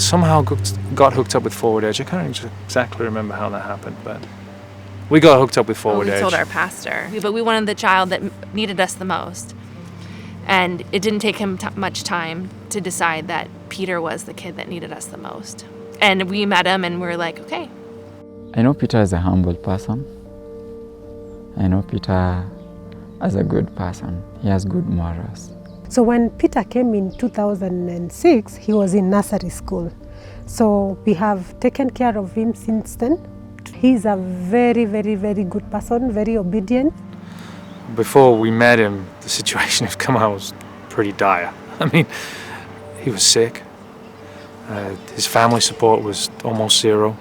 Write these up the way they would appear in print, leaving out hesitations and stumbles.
somehow got hooked up with Forward Edge. I can't exactly remember how that happened, but we got hooked up with Forward Edge. We told our pastor, but we wanted the child that needed us the most. And it didn't take him much time to decide that Peter was the kid that needed us the most. And we met him and we were like, okay. I know Peter is a humble person. I know Peter as a good person. He has good morals. So when Peter came in 2006, he was in nursery school. So we have taken care of him since then. He's a very, very, very good person, very obedient. Before we met him, the situation of Kamal was pretty dire. I mean, he was sick. His family support was almost zero.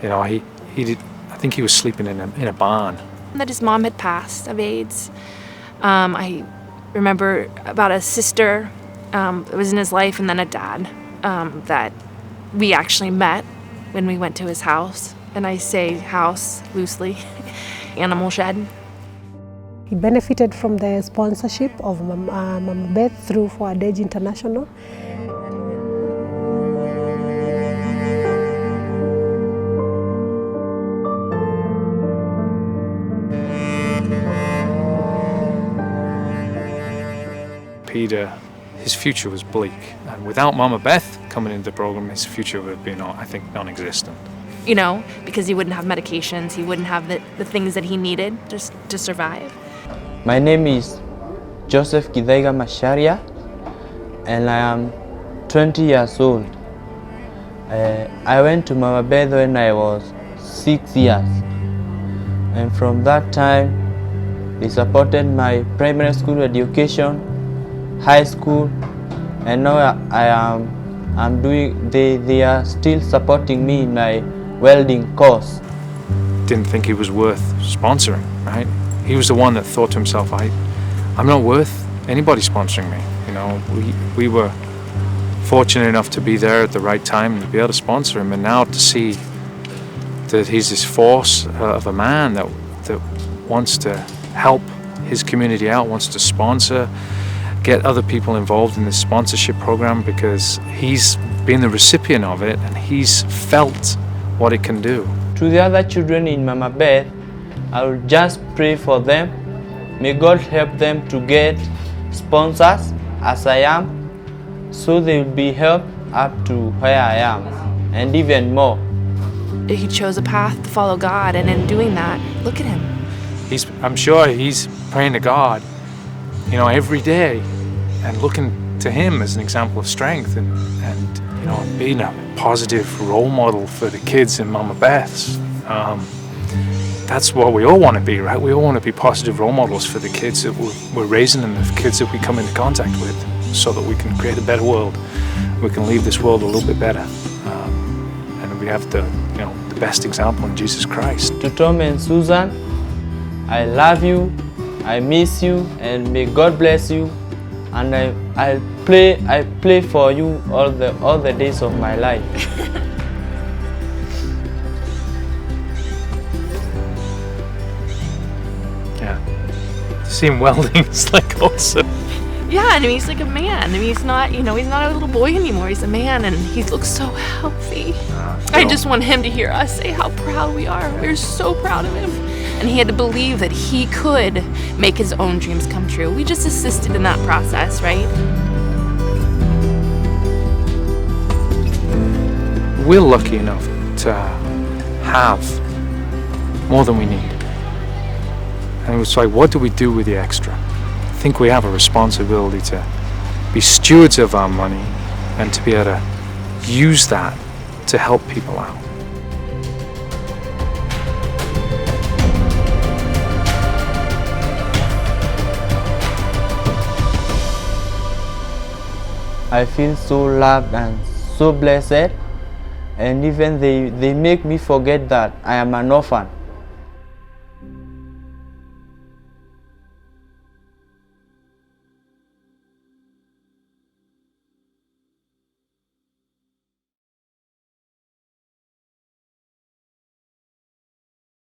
You know, he did. I think he was sleeping in a barn. That his mom had passed of AIDS. I remember about a sister that was in his life, and then a dad that we actually met when we went to his house. And I say house loosely, animal shed. He benefited from the sponsorship of Mama Beth through Forward Edge International. Peter, his future was bleak. And without Mama Beth coming into the program, his future would have been, I think, non-existent. You know, because he wouldn't have medications, he wouldn't have the things that he needed just to survive. My name is Joseph Kijabe Masharia, and I am 20 years old. I went to Mama Beth when I was 6 years, and from that time they supported my primary school education, high school, and now they are still supporting me in my welding course. Didn't think he was worth sponsoring, right? He was the one that thought to himself, I'm not worth anybody sponsoring me. You know, we were fortunate enough to be there at the right time and to be able to sponsor him, and now to see that he's this force of a man that wants to help his community out, wants to sponsor, get other people involved in this sponsorship program, because he's been the recipient of it and he's felt what it can do. To the other children in Mama Beth, I will just pray for them. May God help them to get sponsors as I am, so they will be helped up to where I am, and even more. He chose a path to follow God, and in doing that, look at him. I'm sure he's praying to God, you know, every day, and looking to him as an example of strength and you know, being a positive role model for the kids in Mama Beth's. That's what we all want to be, right? We all want to be positive role models for the kids that we're raising and the kids that we come into contact with, so that we can create a better world. We can leave this world a little bit better. And we have the best example in Jesus Christ. To Tom and Susan, I love you, I miss you, and may God bless you. And I play for you all the days of my life. Yeah. See him welding, it's like awesome. Yeah, I mean, he's like a man. I mean, he's not a little boy anymore. He's a man, and he looks so healthy. I just want him to hear us say how proud we are. We're so proud of him. And he had to believe that he could make his own dreams come true. We just assisted in that process, right? We're lucky enough to have more than we need. And it's like, what do we do with the extra? I think we have a responsibility to be stewards of our money and to be able to use that to help people out. I feel so loved and so blessed, and even they make me forget that I am an orphan.